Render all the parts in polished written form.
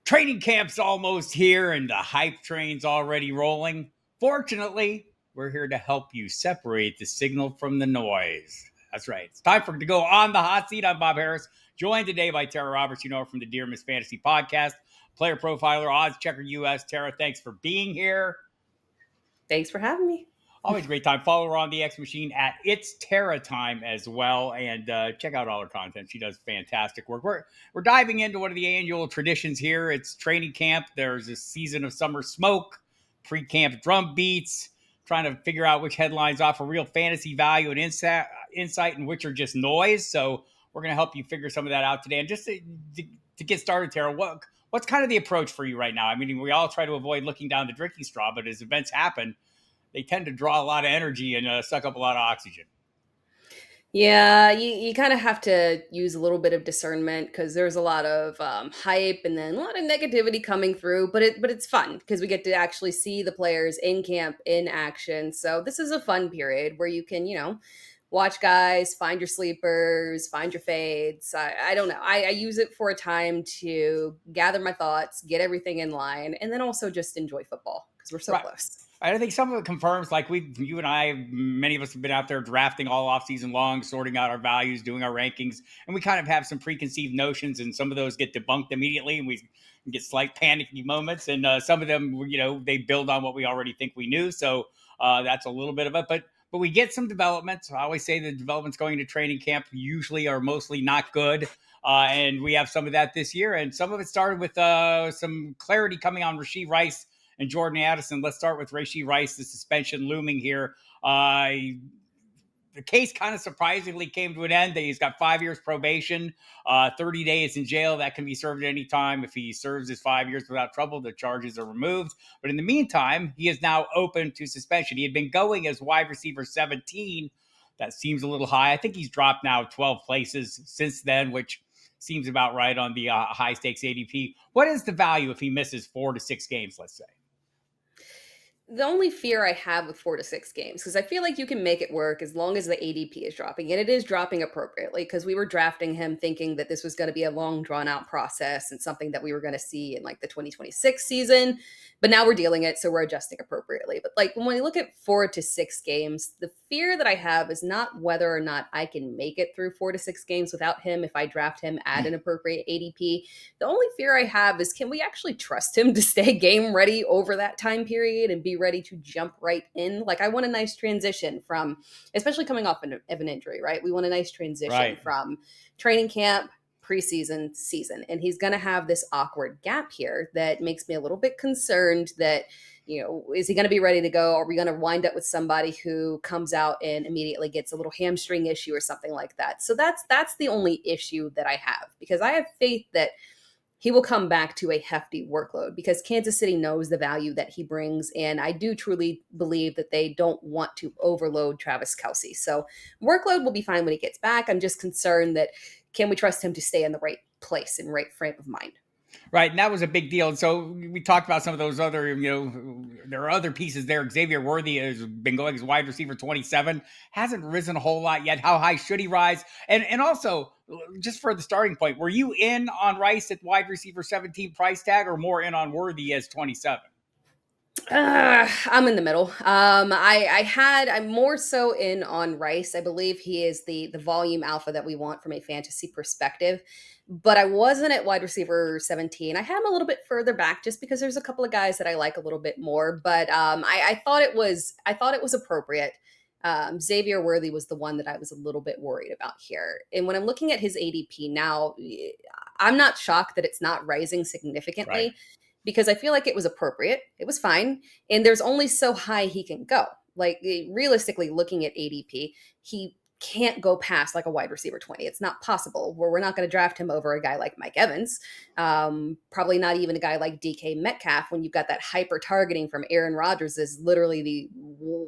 Training camp's almost here and the hype train's already rolling. Fortunately, we're here to help you separate the signal from the noise. That's right. It's time for it to go on the hot seat. I'm Bob Harris, joined today by Tara Roberts, you know her from the Dear Miss Fantasy podcast, player profiler, odds checker US. Tara, thanks for being here. Thanks for having me. Always a great time. Follow her on the X Machine at It's Tara Time as well, and check out all her content. She does fantastic work. We're diving into one of the annual traditions here. It's training camp. There's a season of summer smoke, pre-camp drum beats, trying to figure out which headlines offer real fantasy value and insight and which are just noise. So we're going to help you figure some of that out today. And just to get started, Tara, what's kind of the approach for you right now? I mean, we all try to avoid looking down the drinking straw, but as events happen, they tend to draw a lot of energy and suck up a lot of oxygen. Yeah, you kind of have to use a little bit of discernment because there's a lot of hype and then a lot of negativity coming through. But it's fun because we get to actually see the players in camp in action. So this is a fun period where you can, watch guys, find your sleepers, find your fades. I don't know. I use it for a time to gather my thoughts, get everything in line, and then also just enjoy football because we're so close. I think some of it confirms, like you and I, many of us have been out there drafting all off season long, sorting out our values, doing our rankings, and we kind of have some preconceived notions, and some of those get debunked immediately, and we get slight panicky moments, and some of them, they build on what we already think we knew. So that's a little bit of it, but we get some developments. I always say the developments going into training camp usually are mostly not good. And we have some of that this year, and some of it started with some clarity coming on Rasheed Rice and Jordan Addison. Let's start with Rasheed Rice, the suspension looming here. The case kind of surprisingly came to an end. He's got 5 years probation, 30 days in jail. That can be served at any time. If he serves his 5 years without trouble, the charges are removed. But in the meantime, he is now open to suspension. He had been going as wide receiver 17. That seems a little high. I think he's dropped now 12 places since then, which seems about right on the high stakes ADP. What is the value if he misses 4 to 6 games, let's say? The only fear I have with 4 to 6 games, because I feel like you can make it work as long as the ADP is dropping, and it is dropping appropriately, because we were drafting him thinking that this was going to be a long, drawn-out process and something that we were going to see in, the 2026 season, but now we're dealing it, so we're adjusting appropriately. But, when we look at 4 to 6 games, the fear that I have is not whether or not I can make it through 4 to 6 games without him if I draft him at an appropriate ADP. The only fear I have is, can we actually trust him to stay game ready over that time period and be ready to jump right in? I want a nice transition from, especially coming off of an injury, right? We want a nice transition from training camp, preseason, season. And he's going to have this awkward gap here that makes me a little bit concerned that, is he going to be ready to go? Are we going to wind up with somebody who comes out and immediately gets a little hamstring issue or something like that? So that's the only issue that I have, because I have faith that he will come back to a hefty workload because Kansas City knows the value that he brings. And I do truly believe that they don't want to overload Travis Kelce. So workload will be fine when he gets back. I'm just concerned that, can we trust him to stay in the right place and right frame of mind? Right, and that was a big deal. And so we talked about some of those other, there are other pieces there. Xavier Worthy has been going as wide receiver 27, hasn't risen a whole lot yet. How high should he rise? And also, just for the starting point, were you in on Rice at wide receiver 17 price tag, or more in on Worthy as 27? I'm in the middle. I'm more so in on Rice. I believe he is the volume alpha that we want from a fantasy perspective, but I wasn't at wide receiver 17. I had him a little bit further back just because there's a couple of guys that I like a little bit more, but I thought it was appropriate. Xavier Worthy was the one that I was a little bit worried about here. And when I'm looking at his ADP now, I'm not shocked that it's not rising significantly. Right. Because I feel like it was appropriate. It was fine. And there's only so high he can go. Realistically, looking at ADP, he can't go past a wide receiver 20. It's not possible. We're not going to draft him over a guy like Mike Evans. Probably not even a guy like DK Metcalf, when you've got that hyper targeting from Aaron Rodgers is literally the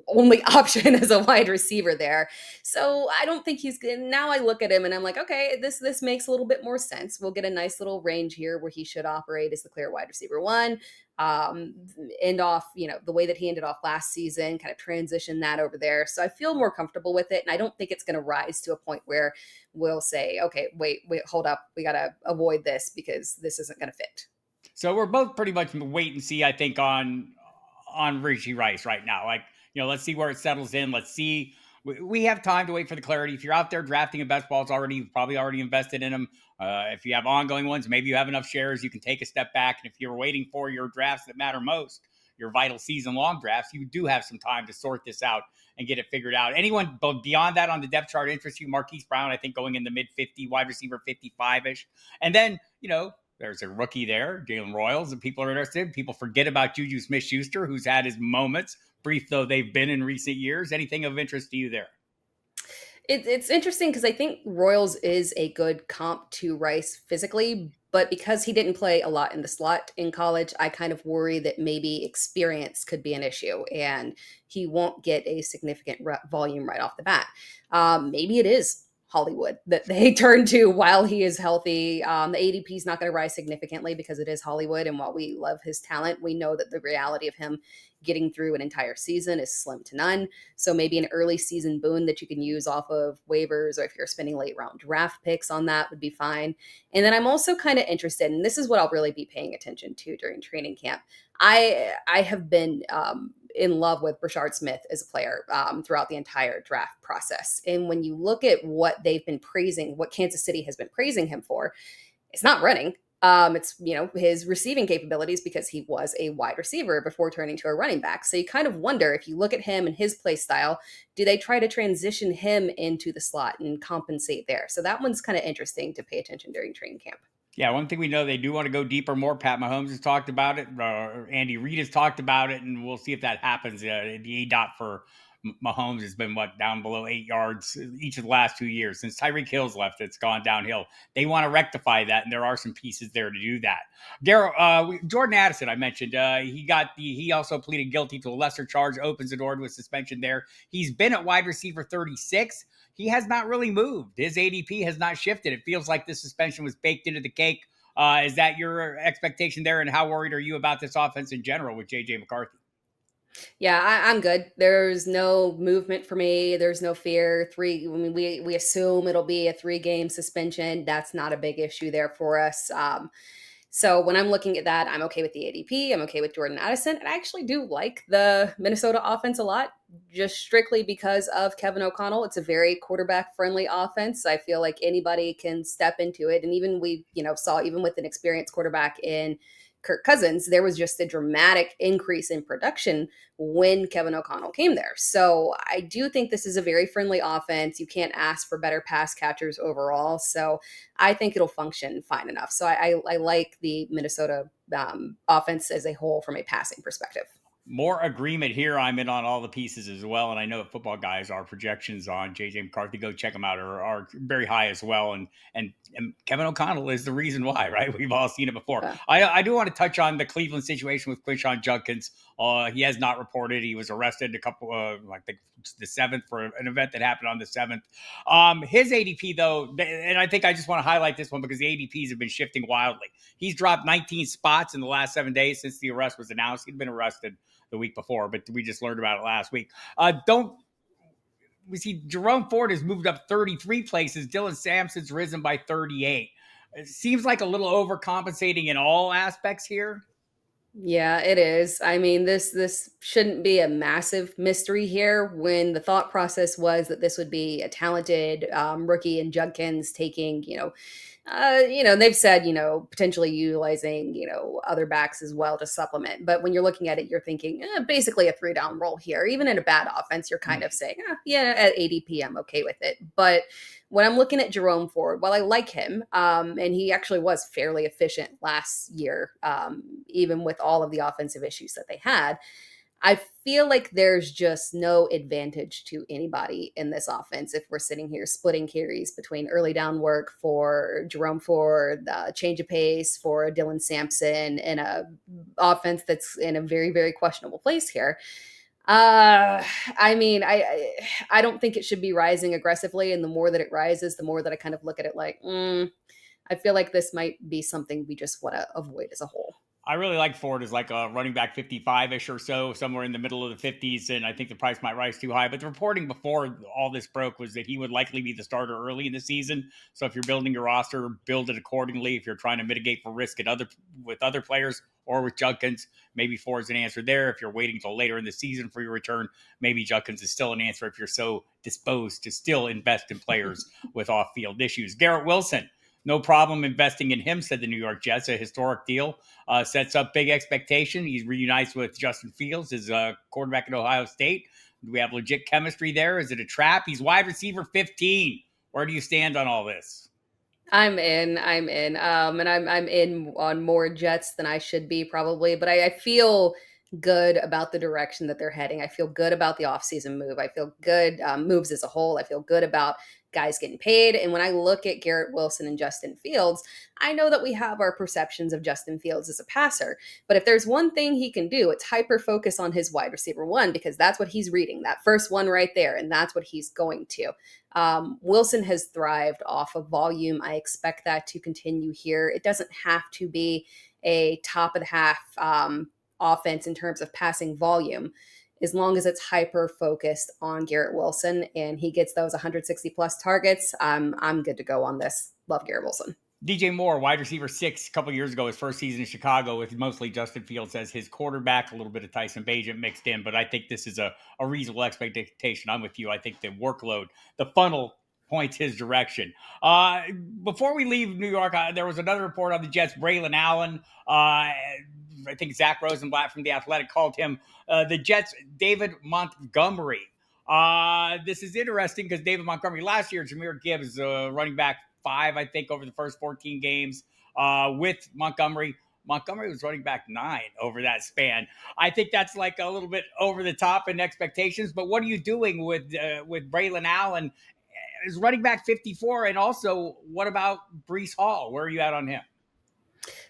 only option as a wide receiver there. So I don't think he's good. Now I look at him and I'm like, okay, this makes a little bit more sense. We'll get a nice little range here where he should operate as the clear wide receiver 1. End off, the way that he ended off last season, kind of transition that over there. So I feel more comfortable with it. And I don't think it's going to rise to a point where we'll say, okay, wait, hold up. We got to avoid this because this isn't going to fit. So we're both pretty much wait and see, I think, on Rasheed Rice right now. Like, let's see where it settles in. Let's see. We have time to wait for the clarity. If you're out there drafting a best balls already, you've probably already invested in them. If you have ongoing ones, maybe you have enough shares, you can take a step back. And if you're waiting for your drafts that matter most, your vital season long drafts, you do have some time to sort this out and get it figured out. Anyone beyond that on the depth chart interests you? Marquise Brown, I think, going in the mid 50, wide receiver 55 ish. And then, there's a rookie there, Jalen Royals, and people are interested. People forget about Juju Smith-Schuster, who's had his moments, brief though they've been in recent years. Anything of interest to you there? It's interesting because I think Royals is a good comp to Rice physically, but because he didn't play a lot in the slot in college, I kind of worry that maybe experience could be an issue and he won't get a significant volume right off the bat. Maybe it is Hollywood that they turn to while he is healthy. The ADP is not going to rise significantly because it is Hollywood. And while we love his talent, we know that the reality of him getting through an entire season is slim to none. So maybe an early season boon that you can use off of waivers, or if you're spending late round draft picks on that, would be fine. And then I'm also kind of interested, and this is what I'll really be paying attention to during training camp. I have been in love with Brashard Smith as a player throughout the entire draft process. And when you look at what they've been praising, what Kansas City has been praising him for, it's not running. It's, his receiving capabilities because he was a wide receiver before turning to a running back. So you kind of wonder, if you look at him and his play style, do they try to transition him into the slot and compensate there? So that one's kind of interesting to pay attention during training camp. Yeah, one thing we know, they do want to go deeper more. Pat Mahomes has talked about it. Andy Reid has talked about it, and we'll see if that happens. The A dot for Mahomes has been down below 8 yards each of the last 2 years since Tyreek Hill's left. It's gone downhill. They want to rectify that, and there are some pieces there to do that. Jordan Addison, I mentioned, he also pleaded guilty to a lesser charge, opens the door to a suspension there. He's been at wide receiver 36. He has not really moved. His ADP has not shifted. It feels like this suspension was baked into the cake. Is that your expectation there? And how worried are you about this offense in general with J.J. McCarthy? Yeah, I'm good. There's no movement for me. There's no fear. We assume it'll be a 3-game suspension. That's not a big issue there for us. So when I'm looking at that, I'm okay with the ADP. I'm okay with Jordan Addison. And I actually do like the Minnesota offense a lot, just strictly because of Kevin O'Connell. It's a very quarterback-friendly offense. I feel like anybody can step into it. And even we, saw even with an experienced quarterback in Kirk Cousins, there was just a dramatic increase in production when Kevin O'Connell came there. So I do think this is a very friendly offense. You can't ask for better pass catchers overall. So I think it'll function fine enough. So I like the Minnesota offense as a whole from a passing perspective. More agreement here. I'm in on all the pieces as well. And I know Football Guys, our projections on JJ McCarthy, go check them out, are very high as well. And Kevin O'Connell is the reason why, right? We've all seen it before. Yeah. I do want to touch on the Cleveland situation with Quan Judkins. He has not reported. He was arrested I think the 7th for an event that happened on the 7th. His ADP, though, and I think I just want to highlight this one because the ADPs have been shifting wildly. He's dropped 19 spots in the last 7 days since the arrest was announced. He'd been arrested the week before, but we just learned about it last week. We see Jerome Ford has moved up 33 places. Dylan Sampson's risen by 38. It seems like a little overcompensating in all aspects here. Yeah, it is. I mean, this shouldn't be a massive mystery here when the thought process was that this would be a talented rookie in Judkins taking, they've said, potentially utilizing, other backs as well to supplement. But when you're looking at it, you're thinking basically a 3-down role here. Even in a bad offense, you're kind of saying, yeah, at ADP, I'm okay with it. But when I'm looking at Jerome Ford, while I like him, and he actually was fairly efficient last year, even with all of the offensive issues that they had, I feel like there's just no advantage to anybody in this offense if we're sitting here splitting carries between early down work for Jerome Ford, change of pace for Dylan Sampson, and a offense that's in a very, very questionable place here. I mean, I don't think it should be rising aggressively, and the more that it rises, the more that I kind of look at it like, I feel like this might be something we just want to avoid as a whole. I really like Ford as like a running back 55-ish or so, somewhere in the middle of the 50s, and I think the price might rise too high. But the reporting before all this broke was that he would likely be the starter early in the season. So if you're building your roster, build it accordingly. If you're trying to mitigate for risk with other players or with Judkins, maybe Ford's an answer there. If you're waiting till later in the season for your return, maybe Judkins is still an answer if you're so disposed to still invest in players with off-field issues. Garrett Wilson. No problem investing in him, said the New York Jets. A historic deal. Sets up big expectation. He reunites with Justin Fields, his quarterback at Ohio State. Do we have legit chemistry there? Is it a trap? He's wide receiver 15. Where do you stand on all this? I'm in. And I'm in on more Jets than I should be probably, but I feel good about the direction that they're heading. I feel good about the offseason move. I feel good moves as a whole. I feel good about guys getting paid. And when I look at Garrett Wilson and Justin Fields, I know that we have our perceptions of Justin Fields as a passer. But if there's one thing he can do, it's hyper focus on his wide receiver one, because that's what he's reading, that first one right there. And that's what he's going to. Wilson has thrived off of volume. I expect that to continue here. It doesn't have to be a top of the half offense in terms of passing volume, as long as it's hyper focused on Garrett Wilson and he gets those 160 plus targets. I'm good to go on this. Love Garrett Wilson. DJ Moore, wide receiver 6, a couple years ago, his first season in Chicago with mostly Justin Fields as his quarterback, a little bit of Tyson Bagent mixed in, but I think this is a reasonable expectation. I'm with you. I think the workload, the funnel points his direction. Before we leave New York, there was another report on the Jets. Breeland Allen, I think Zach Rosenblatt from The Athletic called him the Jets' David Montgomery. This is interesting because David Montgomery last year, Jir Gibbs, running back 5, I think, over the first 14 games with Montgomery. Montgomery was running back 9 over that span. I think that's like a little bit over the top in expectations. But what are you doing with Breeland Allen as running back 54? And also, what about Breece Hall? Where are you at on him?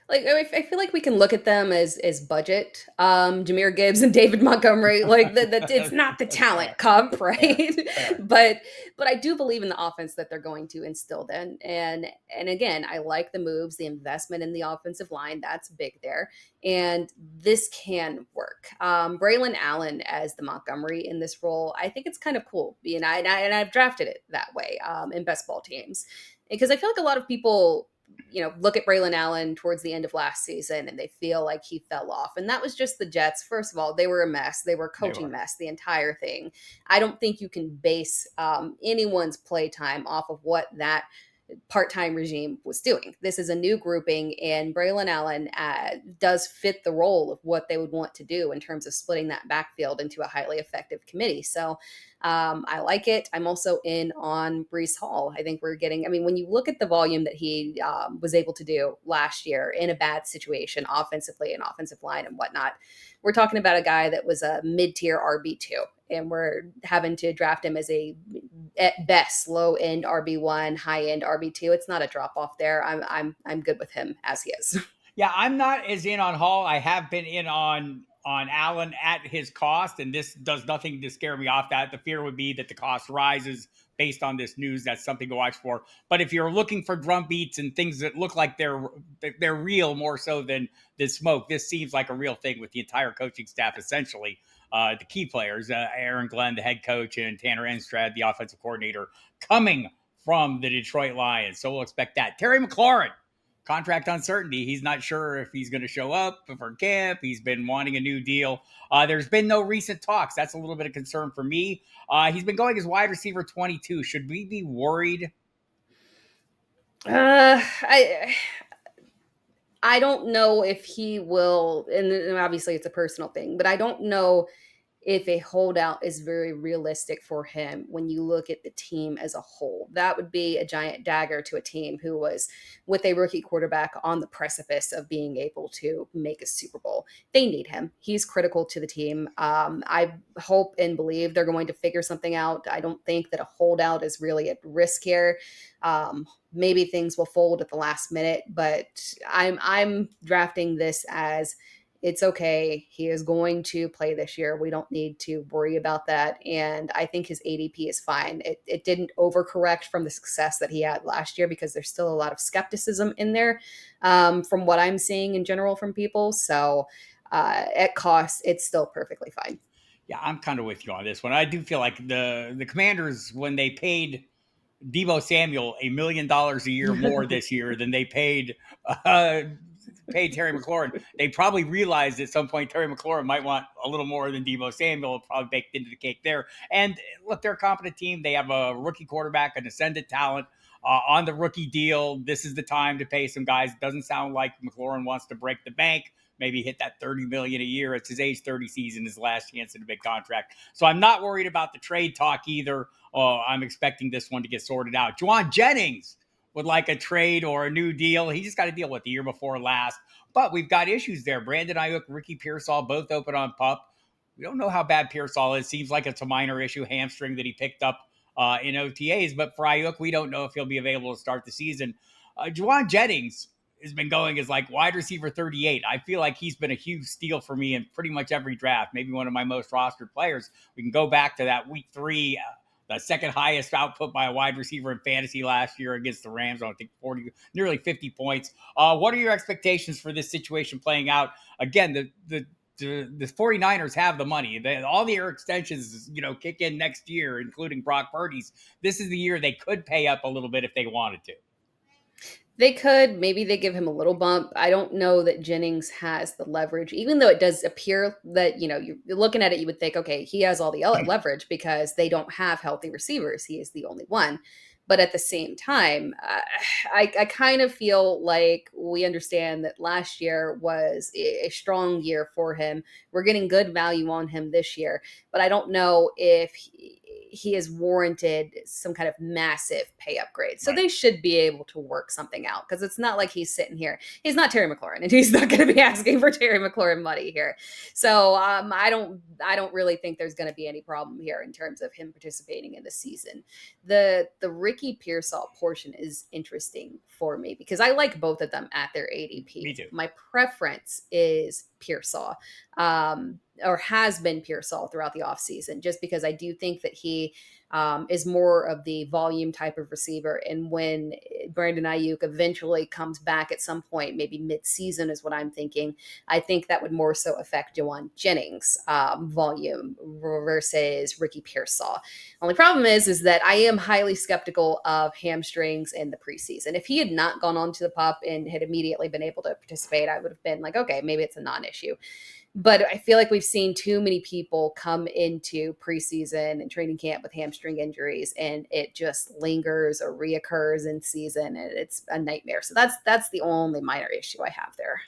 Like, I feel like we can look at them as budget. Jahmyr Gibbs and David Montgomery, like it's not the talent Fair. comp, right? Fair. But I do believe in the offense that they're going to instill then. And again, I like the moves, the investment in the offensive line. That's big there. And this can work. Breeland Allen as the Montgomery in this role, I think it's kind of cool. And I've drafted it that way in best ball teams. Because I feel like a lot of people look at Breeland Allen towards the end of last season and they feel like he fell off. And that was just the Jets. First of all, they were a mess. They were a coaching mess, the entire thing. I don't think you can base anyone's play time off of what that part-time regime was doing. This is a new grouping, and Breeland Allen does fit the role of what they would want to do in terms of splitting that backfield into a highly effective committee. So I like it. I'm also in on Breece Hall. I think when you look at the volume that he was able to do last year in a bad situation, offensively and offensive line and whatnot, we're talking about a guy that was a mid-tier RB2. And we're having to draft him as at best, low-end RB1, high-end RB2. It's not a drop-off there. I'm good with him as he is. Yeah, I'm not as in on Hall. I have been in on Allen at his cost, and this does nothing to scare me off that. The fear would be that the cost rises based on this news. That's something to watch for. But if you're looking for drum beats and things that look like they're real more so than smoke, this seems like a real thing with the entire coaching staff, essentially. The key players, Aaron Glenn, the head coach, and Tanner Enstrad, the offensive coordinator, coming from the Detroit Lions. So we'll expect that. Terry McLaurin, contract uncertainty. He's not sure if he's going to show up for camp. He's been wanting a new deal. There's been no recent talks. That's a little bit of concern for me. He's been going as wide receiver 22. Should we be worried? I don't know if he will, and obviously it's a personal thing, but I don't know if a holdout is very realistic for him when you look at the team as a whole. That would be a giant dagger to a team who was with a rookie quarterback on the precipice of being able to make a Super Bowl. They need him. He's critical to the team. I hope and believe they're going to figure something out. I don't think that a holdout is really at risk here. Maybe things will fold at the last minute, but I'm drafting this as It's okay. He is going to play this year. We don't need to worry about that. And I think his ADP is fine. It didn't overcorrect from the success that he had last year because there's still a lot of skepticism in there from what I'm seeing in general from people. So at cost, it's still perfectly fine. Yeah, I'm kind of with you on this one. I do feel like the Commanders, when they paid Debo Samuel $1 million a year more this year than they uh, paid Terry McLaurin. They probably realized at some point Terry McLaurin might want a little more than Debo Samuel, probably baked into the cake there. And look, they're a competent team. They have a rookie quarterback, an ascendant talent on the rookie deal. This is the time to pay some guys. It doesn't sound like McLaurin wants to break the bank. Maybe hit that $30 million a year. It's his age 30 season, his last chance at a big contract. So I'm not worried about the trade talk either. I'm expecting this one to get sorted out. Joan Jennings would like a trade or a new deal. He just got to deal with the year before last. But we've got issues there. Brandon Ayuk, Ricky Pearsall, both open on PUP. We don't know how bad Pearsall is. Seems like it's a minor issue, hamstring that he picked up in OTAs. But for Ayuk, we don't know if he'll be available to start the season. Joan Jennings has been going as like wide receiver 38. I feel like he's been a huge steal for me in pretty much every draft, maybe one of my most rostered players. We can go back to that week 3, the second highest output by a wide receiver in fantasy last year against the Rams. I think 40, nearly 50 points. What are your expectations for this situation playing out? Again, the 49ers have the money. All the air extensions, kick in next year, including Brock Purdy's. This is the year they could pay up a little bit if they wanted to. They could. Maybe they give him a little bump. I don't know that Jennings has the leverage, even though it does appear that, you're looking at it, you would think, okay, he has all the leverage because they don't have healthy receivers. He is the only one. But at the same time, I kind of feel like we understand that last year was a strong year for him. We're getting good value on him this year, but I don't know if he has warranted some kind of massive pay upgrade. So Right. they should be able to work something out because it's not like he's sitting here. He's not Terry McLaurin, and he's not going to be asking for Terry McLaurin money here. So I don't really think there's going to be any problem here in terms of him participating in the season. The Ricky Pearsall portion is interesting for me because I like both of them at their ADP. Me too. My preference is Pearsall. Or has been Pearsall throughout the offseason, just because I do think that he is more of the volume type of receiver. And when Brandon Ayuk eventually comes back at some point, maybe mid-season is what I'm thinking, I think that would more so affect Joan Jennings' volume versus Ricky Pearsall. Only problem is that I am highly skeptical of hamstrings in the preseason. If he had not gone on to the PUP and had immediately been able to participate, I would have been like, okay, maybe it's a non-issue. But I feel like we've seen too many people come into preseason and training camp with hamstring injuries, and it just lingers or reoccurs in season, and it's a nightmare. So that's the only minor issue I have there.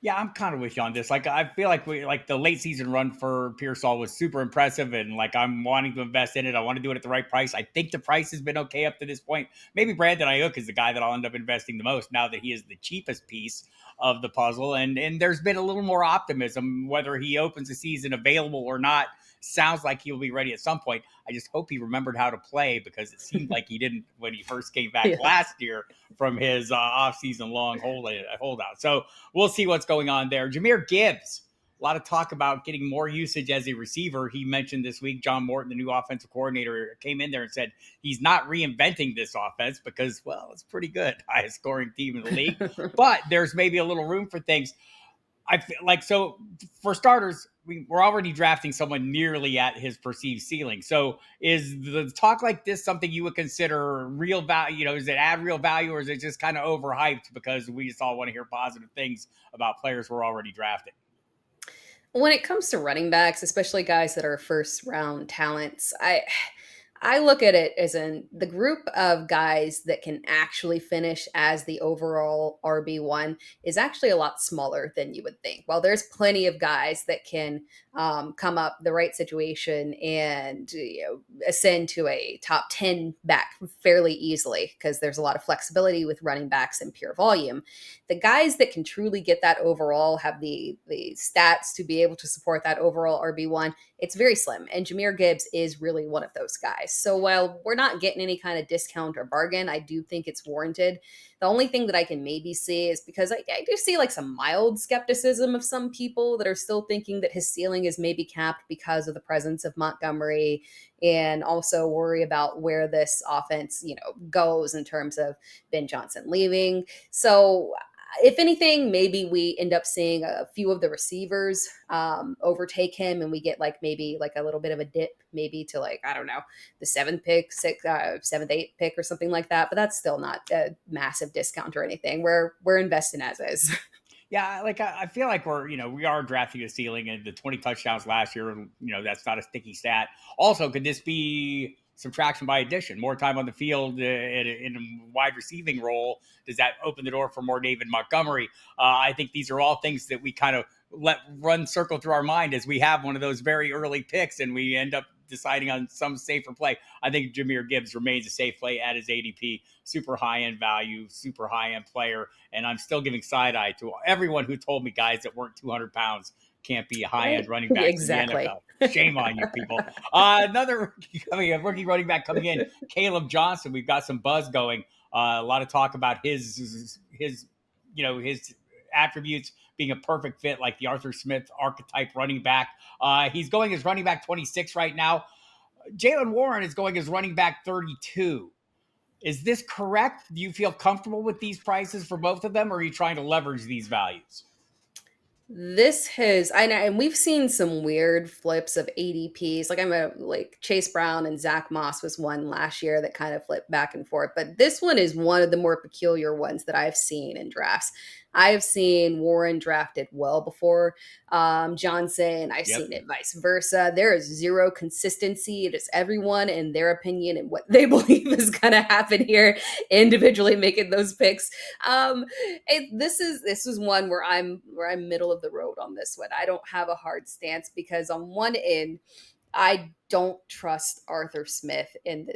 Yeah, I'm kind of with you on this. Like, I feel like the late season run for Pearsall was super impressive, and like I'm wanting to invest in it. I want to do it at the right price. I think the price has been okay up to this point. Maybe Brandon Ayuk is the guy that I'll end up investing the most now that he is the cheapest piece of the puzzle. And there's been a little more optimism whether he opens the season available or not. Sounds like he'll be ready at some point. I just hope he remembered how to play because it seemed like he didn't when he first came back Yeah. last year from his off-season long holdout. So we'll see what's going on there. Jahmyr Gibbs, a lot of talk about getting more usage as a receiver. He mentioned this week, John Morton, the new offensive coordinator, came in there and said he's not reinventing this offense because, well, it's pretty good. Highest scoring team in the league. But there's maybe a little room for things. I feel like, so for starters, we're already drafting someone nearly at his perceived ceiling. So is the talk like this something you would consider real value? Is it add real value, or is it just kind of overhyped because we just all want to hear positive things about players we're already drafting? When it comes to running backs, especially guys that are first round talents, I look at it as in the group of guys that can actually finish as the overall RB1 is actually a lot smaller than you would think. While there's plenty of guys that can come up the right situation and ascend to a top 10 back fairly easily because there's a lot of flexibility with running backs and pure volume. The guys that can truly get that overall have the stats to be able to support that overall RB1. It's very slim. And Jahmyr Gibbs is really one of those guys. So while we're not getting any kind of discount or bargain, I do think it's warranted. The only thing that I can maybe see is because I do see like some mild skepticism of some people that are still thinking that his ceiling is maybe capped because of the presence of Montgomery, and also worry about where this offense, goes in terms of Ben Johnson leaving. So if anything, maybe we end up seeing a few of the receivers overtake him, and we get like maybe like a little bit of a dip, maybe to like, I don't know, the seventh, eighth pick or something like that. But that's still not a massive discount or anything. We're investing as is. Yeah, like I feel like we are drafting a ceiling, and the 20 touchdowns last year, that's not a sticky stat. Also, could this be subtraction by addition? More time on the field in a wide receiving role, does that open the door for more David Montgomery? I think these are all things that we kind of let run circle through our mind as we have one of those very early picks, and we end up deciding on some safer play. I think Jahmyr Gibbs remains a safe play at his ADP, super high end value, super high end player. And I'm still giving side eye to everyone who told me guys that weren't 200 pounds can't be high end Right? running backs in the Exactly. NFL. Shame on you people. Another rookie running back coming in, Caleb Johnson. We've got some buzz going. A lot of talk about his attributes being a perfect fit, like the Arthur Smith archetype running back. He's going as running back 26 right now. Jaylen Warren is going as running back 32. Is this correct? Do you feel comfortable with these prices for both of them, or are you trying to leverage these values? This has, and we've seen some weird flips of ADPs. Like Chase Brown and Zach Moss was one last year that kind of flipped back and forth. But this one is one of the more peculiar ones that I've seen in drafts. I've seen Warren drafted well before Johnson. I've Yep. seen it vice versa. There is zero consistency. It is everyone and their opinion and what they believe is going to happen here, individually making those picks. This is one where I'm middle of the road on this one. I don't have a hard stance because on one end, I don't trust Arthur Smith in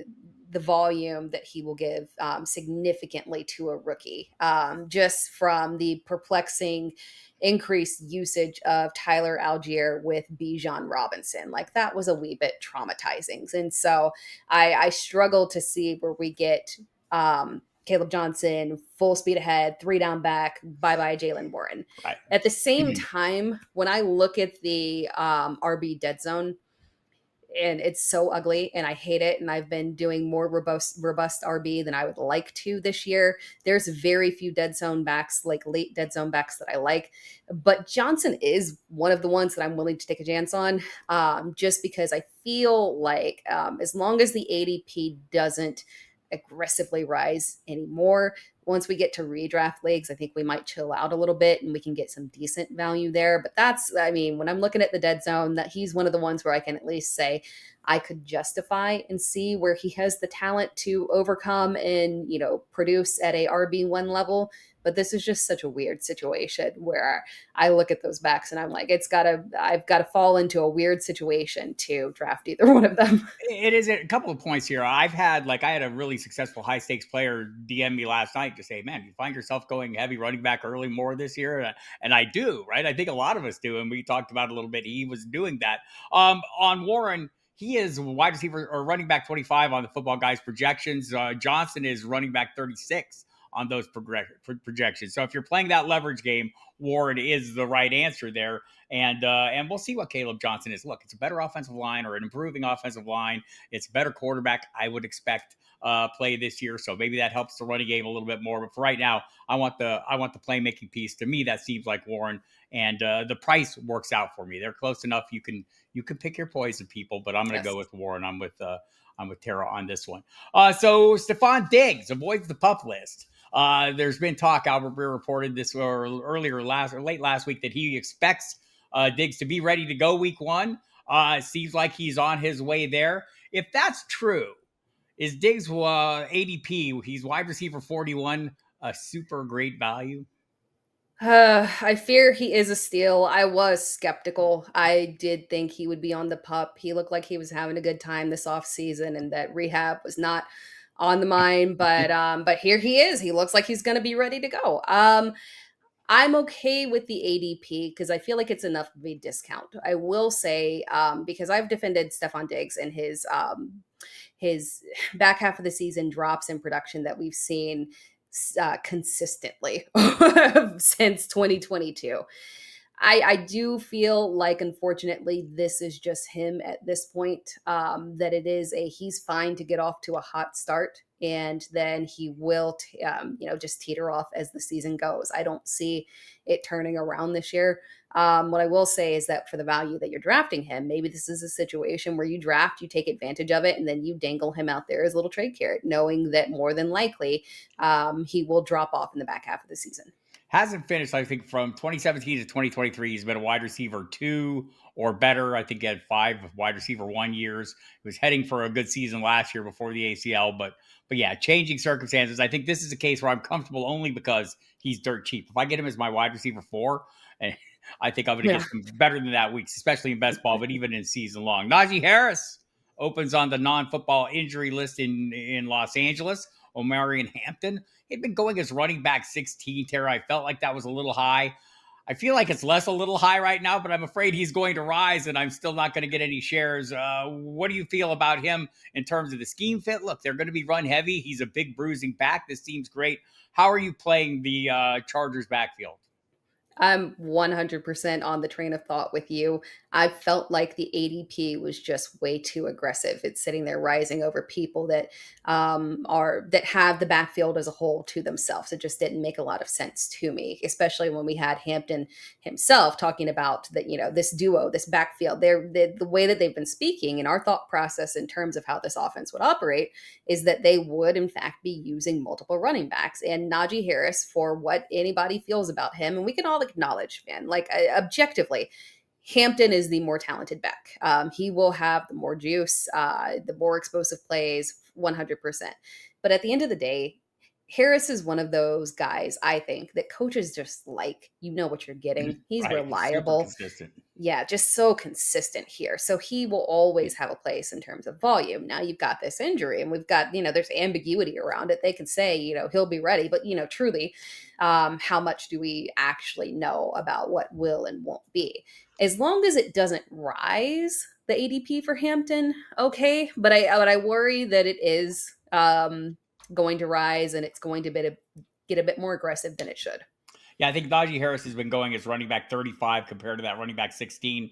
the volume that he will give significantly to a rookie, just from the perplexing increased usage of Tyler Algier with Bijan Robinson. Like that was a wee bit traumatizing. And so I struggle to see where we get Caleb Johnson, full speed ahead, 3 down back, bye-bye Jaylen Warren. Right. At the same time, when I look at the RB dead zone, and it's so ugly and I hate it, and I've been doing more robust RB than I would like to this year. There's very few dead zone backs, like late dead zone backs, that I like. But Johnson is one of the ones that I'm willing to take a chance on, just because I feel like as long as the ADP doesn't aggressively rise anymore, once we get to redraft leagues, I think we might chill out a little bit and we can get some decent value there. But when I'm looking at the dead zone, that he's one of the ones where I can at least say I could justify and see where he has the talent to overcome and, produce at a RB1 level. But this is just such a weird situation where I look at those backs and I'm like, I've got to fall into a weird situation to draft either one of them. It is a couple of points here. I had a really successful high stakes player DM me last night to say, man, you find yourself going heavy running back early more this year? And I do, right? I think a lot of us do. And we talked about it a little bit. He was doing that. On Warren, he is wide receiver or running back 25 on the Football Guys projections. Johnson is running back 36 on those projections. So if you're playing that leverage game, Warren is the right answer there. And we'll see what Caleb Johnson is. Look, it's a better offensive line or an improving offensive line. It's a better quarterback, I would expect, play this year. So maybe that helps the running game a little bit more. But for right now, I want the playmaking piece. To me, that seems like Warren, and the price works out for me. They're close enough. You can pick your poison, people. But I'm going to go with Warren. I'm with Tara on this one. So Stefon Diggs avoids the pup list. There's been talk. Albert Breer reported this late last week that he expects Diggs to be ready to go week 1. Seems like he's on his way there. If that's true, is Diggs ADP? He's wide receiver 41, a super great value. I fear he is a steal. I was skeptical. I did think he would be on the pup. He looked like he was having a good time this offseason and that rehab was not on the mind. But here he is. He looks like he's going to be ready to go. I'm okay with the ADP because I feel like it's enough of a discount. I will say, because I've defended Stefon Diggs and his back half of the season drops in production that we've seen. consistently since 2022. I do feel like, unfortunately, this is just him at this point. That it is he's fine to get off to a hot start, and then he will, just teeter off as the season goes. I don't see it turning around this year. What I will say is that for the value that you're drafting him, maybe this is a situation where you draft, you take advantage of it, and then you dangle him out there as a little trade carrot, knowing that more than likely he will drop off in the back half of the season. Hasn't finished, I think, from 2017 to 2023. He's been a wide receiver 2 or better. I think he had 5 wide receiver 1 years. He was heading for a good season last year before the ACL, but yeah, changing circumstances. I think this is a case where I'm comfortable only because he's dirt cheap. If I get him as my wide receiver 4, and I think I'm going to get some better than that weeks, especially in best ball, but even in season long. Naji Harris opens on the non-football injury list in Los Angeles. Omari and Hampton. He'd been going as running back 16, Tara. I felt like that was a little high. I feel like it's less a little high right now, but I'm afraid he's going to rise, and I'm still not going to get any shares. What do you feel about him in terms of the scheme fit? Look, they're going to be run heavy. He's a big bruising back. This team's great. How are you playing the Chargers backfield? I'm 100% on the train of thought with you. I felt like the ADP was just way too aggressive. It's sitting there rising over people that that have the backfield as a whole to themselves. It just didn't make a lot of sense to me, especially when we had Hampton himself talking about that, this duo, this backfield. The way that they've been speaking and our thought process in terms of how this offense would operate is that they would in fact be using multiple running backs. And Naji Harris, for what anybody feels about him, and we can all acknowledge, man, like objectively, Hampton is the more talented back. He will have the more juice, the more explosive plays, 100%. But at the end of the day, Harris is one of those guys, I think, that coaches just like. You know what you're getting. He's Right. reliable. Super consistent. Yeah, just so consistent here. So he will always have a place in terms of volume. Now you've got this injury, and we've got, there's ambiguity around it. They can say, he'll be ready, but, truly, how much do we actually know about what will and won't be? As long as it doesn't rise the ADP for Hampton, okay. But I worry that it is going to rise, and it's going to get a bit more aggressive than it should. Yeah, I think Najee Harris has been going as running back 35 compared to that running back 16.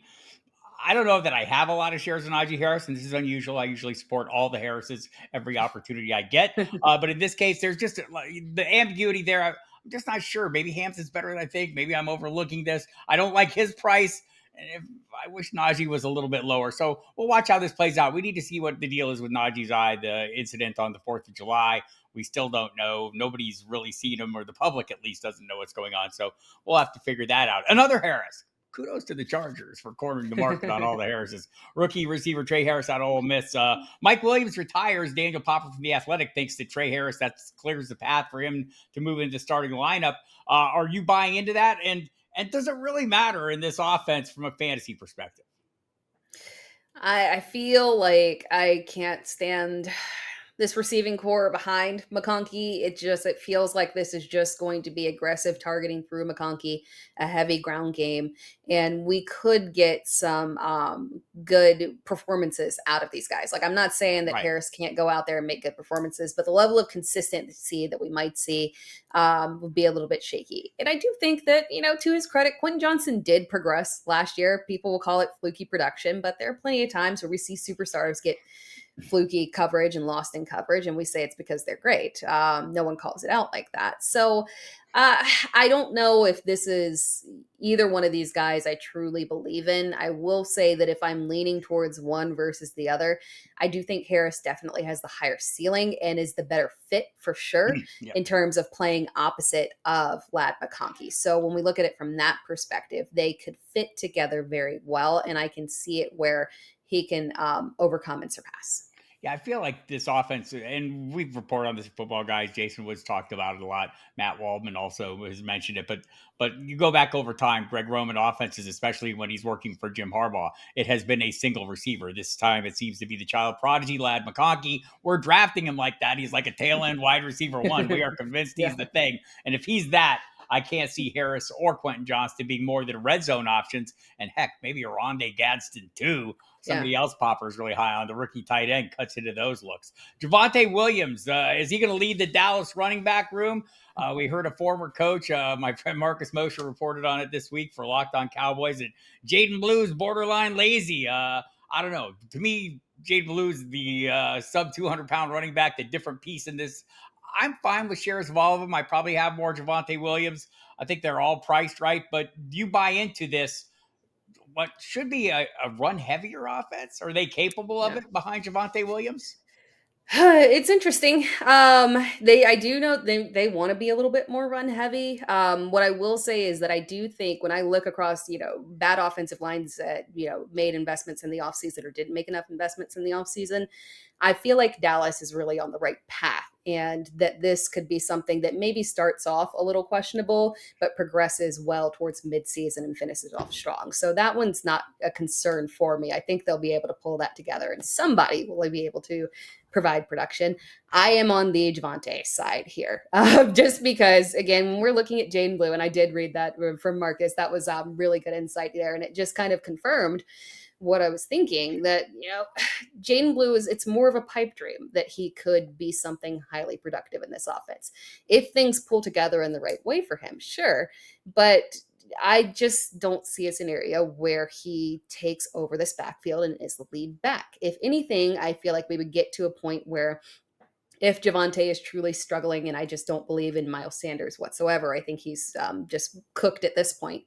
I don't know that I have a lot of shares in Najee Harris, and this is unusual. I usually support all the Harrises every opportunity I get. But in this case, there's just the ambiguity there. I'm just not sure. Maybe Hampton's better than I think. Maybe I'm overlooking this. I don't like his price. And I wish Najee was a little bit lower. So we'll watch how this plays out. We need to see what the deal is with Najee's eye, the incident on the 4th of July. We still don't know. Nobody's really seen him, or the public at least doesn't know what's going on. So we'll have to figure that out. Another Harris. Kudos to the Chargers for cornering the market on all the Harrises. Rookie receiver Trey Harris out of Ole Miss. Mike Williams retires. Daniel Popper from The Athletic thinks that Trey Harris, that clears the path for him to move into starting lineup. Are you buying into that? And does it really matter in this offense from a fantasy perspective? I feel like I can't stand this receiving core behind McConkey. It feels like this is just going to be aggressive targeting through McConkey, a heavy ground game, and we could get some good performances out of these guys. Like, I'm not saying that Harris can't go out there and make good performances, but the level of consistency that we might see would be a little bit shaky. And I do think that, to his credit, Quentin Johnson did progress last year. People will call it fluky production, but there are plenty of times where we see superstars get fluky coverage and lost in coverage, and we say it's because they're great. No one calls it out like that. So I don't know if this is either one of these guys I truly believe in. I will say that if I'm leaning towards one versus the other, I do think Harris definitely has the higher ceiling and is the better fit for sure in terms of playing opposite of Ladd McConkey. So when we look at it from that perspective, they could fit together very well, and I can see it where he can overcome and surpass. Yeah, I feel like this offense, and we've reported on this Football Guys. Jason Woods talked about it a lot. Matt Waldman also has mentioned it. But you go back over time, Greg Roman offenses, especially when he's working for Jim Harbaugh, it has been a single receiver. This time it seems to be the child prodigy, Ladd McConkey. We're drafting him like that. He's like a tail end wide receiver 1. We are convinced he's the thing. And if he's that, I can't see Harris or Quentin Johnston being more than red zone options. And heck, maybe Rondé Gadsden too. Yeah. Somebody else Popper's really high on. The rookie tight end cuts into those looks. Javonte Williams, is he going to lead the Dallas running back room? We heard a former coach, my friend Marcus Mosher, reported on it this week for Locked On Cowboys, that Jaden Blue is borderline lazy. I don't know. To me, Jaden Blue is the sub 200-pound running back, the different piece in this. I'm fine with shares of all of them. I probably have more Javonte Williams. I think they're all priced right. But do you buy into this? What should be a run heavier offense? Are they capable of Yeah. it behind Javonte Williams? It's interesting. I do know they want to be a little bit more run heavy. What I will say is that I do think when I look across, bad offensive lines that, made investments in the offseason or didn't make enough investments in the offseason, I feel like Dallas is really on the right path, and that this could be something that maybe starts off a little questionable, but progresses well towards midseason and finishes off strong. So that one's not a concern for me. I think they'll be able to pull that together, and somebody will be able to provide production. I am on the Javonte side here, just because, again, when we're looking at Jaden Blue, and I did read that from Marcus, that was really good insight there, and it just kind of confirmed what I was thinking, that, Jaden Blue it's more of a pipe dream that he could be something highly productive in this offense. If things pull together in the right way for him, sure. But I just don't see a scenario where he takes over this backfield and is the lead back. If anything, I feel like we would get to a point where, if Javonte is truly struggling, and I just don't believe in Miles Sanders whatsoever, I think he's just cooked at this point,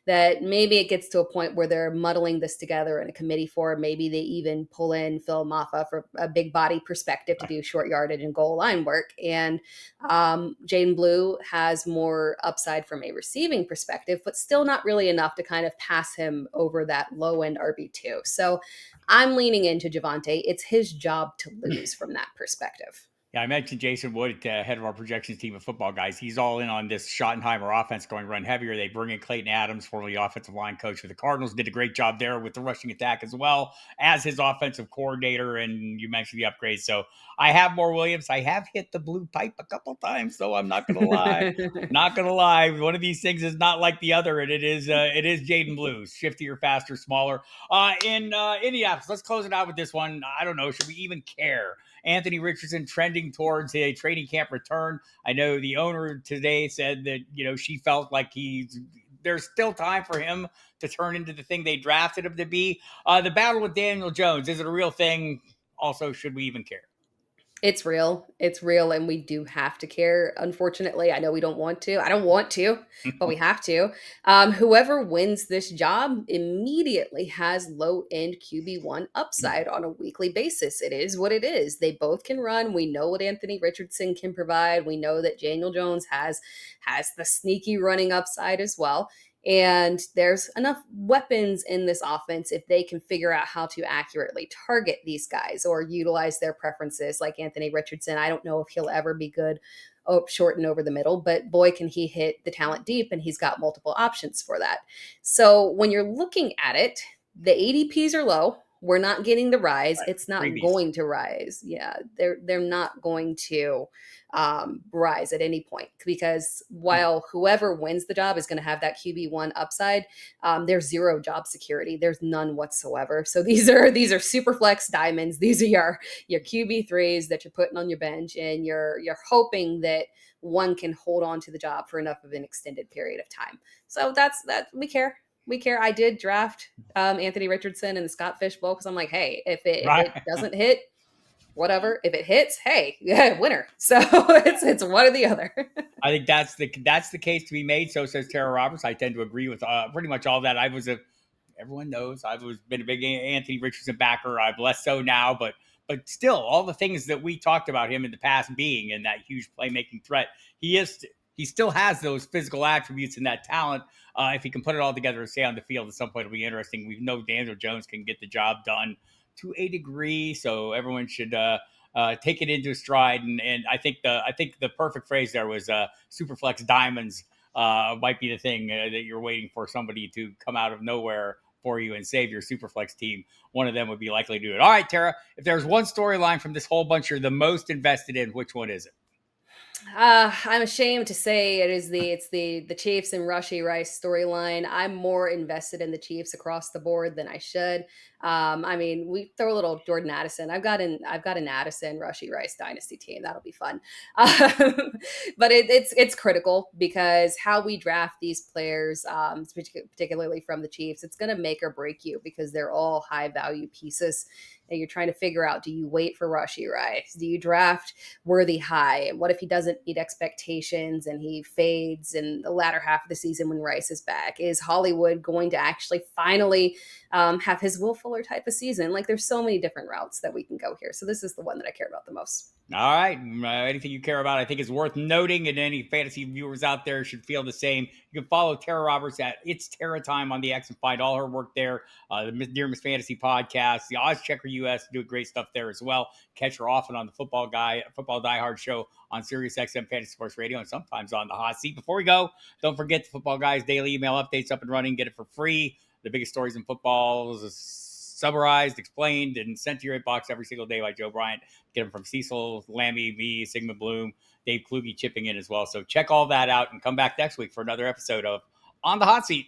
that maybe it gets to a point where they're muddling this together in a committee form. Maybe they even pull in Phil Maffa for a big body perspective to do short yardage and goal line work. And Jaden Blue has more upside from a receiving perspective, but still not really enough to kind of pass him over that low end RB2. So I'm leaning into Javonte. It's his job to lose from that perspective. Yeah, I mentioned Jason Wood, head of our projections team of football guys. He's all in on this Schottenheimer offense going run heavier. They bring in Clayton Adams, formerly offensive line coach for the Cardinals, did a great job there with the rushing attack as well as his offensive coordinator. And you mentioned the upgrades. So I have more Williams. I have hit the blue pipe a couple times, so I'm not going to lie. Not going to lie. One of these things is not like the other, and it is Jaden Blue. Shiftier, faster, smaller. In Indianapolis, let's close it out with this one. I don't know. Should we even care? Anthony Richardson trending towards a training camp return. I know the owner today said that, she felt like there's still time for him to turn into the thing they drafted him to be. The battle with Daniel Jones, is it a real thing? Also, should we even care? It's real. It's real, and we do have to care. Unfortunately, I know we don't want to. I don't want to, but we have to. Whoever wins this job immediately has low-end QB1 upside on a weekly basis. It is what it is. They both can run. We know what Anthony Richardson can provide. We know that Daniel Jones has the sneaky running upside as well. And there's enough weapons in this offense if they can figure out how to accurately target these guys or utilize their preferences, like Anthony Richardson. I don't know if he'll ever be good short and over the middle, but boy, can he hit the talent deep, and he's got multiple options for that. So when you're looking at it, the ADPs are low. We're not getting the rise. Right. It's not Freebies. going to rise. Yeah, they're not going to rise at any point, because while whoever wins the job is going to have that QB1 upside, there's zero job security. There's none whatsoever. So these are super flex diamonds. These are your QB3s that you're putting on your bench, and you're hoping that one can hold on to the job for enough of an extended period of time. So that's that. We care. We care. I did draft Anthony Richardson in the Scott Fish Bowl because I'm like, hey, if it doesn't hit, whatever. If it hits, hey, yeah, winner. So it's one or the other. I think that's the case to be made. So says Tara Roberts. I tend to agree with pretty much all that. Everyone knows I've been a big Anthony Richardson backer. I'm less so now, but still, all the things that we talked about him in the past being in that huge playmaking threat, he still has those physical attributes and that talent. If he can put it all together and stay on the field at some point, it'll be interesting. We know Daniel Jones can get the job done to a degree, so everyone should take it into stride. And I think the perfect phrase there was Superflex Diamonds might be the thing that you're waiting for somebody to come out of nowhere for you and save your Superflex team. One of them would be likely to do it. All right, Tara, if there's one storyline from this whole bunch you're the most invested in, which one is it? I'm ashamed to say it's the Chiefs and Rasheed Rice storyline. I'm more invested in the Chiefs across the board than I should. I mean, we throw a little Jordan Addison. I've got an Addison Rasheed Rice dynasty team. That'll be fun. But it's critical because how we draft these players, particularly from the Chiefs, it's going to make or break you because they're all high value pieces. And you're trying to figure out: do you wait for Rasheed Rice? Do you draft Worthy high? And what if he doesn't meet expectations and he fades in the latter half of the season when Rice is back? Is Hollywood going to actually finally have his Will Fuller type of season? Like, there's so many different routes that we can go here. So this is the one that I care about the most. All right. Anything you care about, I think is worth noting, and any fantasy viewers out there should feel the same. You can follow Tara Roberts at It's Tara Time on the X and find all her work there. The Dear Miss Fantasy podcast, the Odds Checker US, doing great stuff there as well. Catch her often on the Football Diehard Show on Sirius XM Fantasy Sports Radio, and sometimes on the Hot Seat. Before we go, don't forget the Football Guys daily email updates up and running. Get it for free. The biggest stories in football summarized, explained, and sent to your inbox every single day by Joe Bryant. Get them from Cecil, Lammy, me, Sigmund Bloom, Dave Kluge chipping in as well. So check all that out and come back next week for another episode of On the Hot Seat.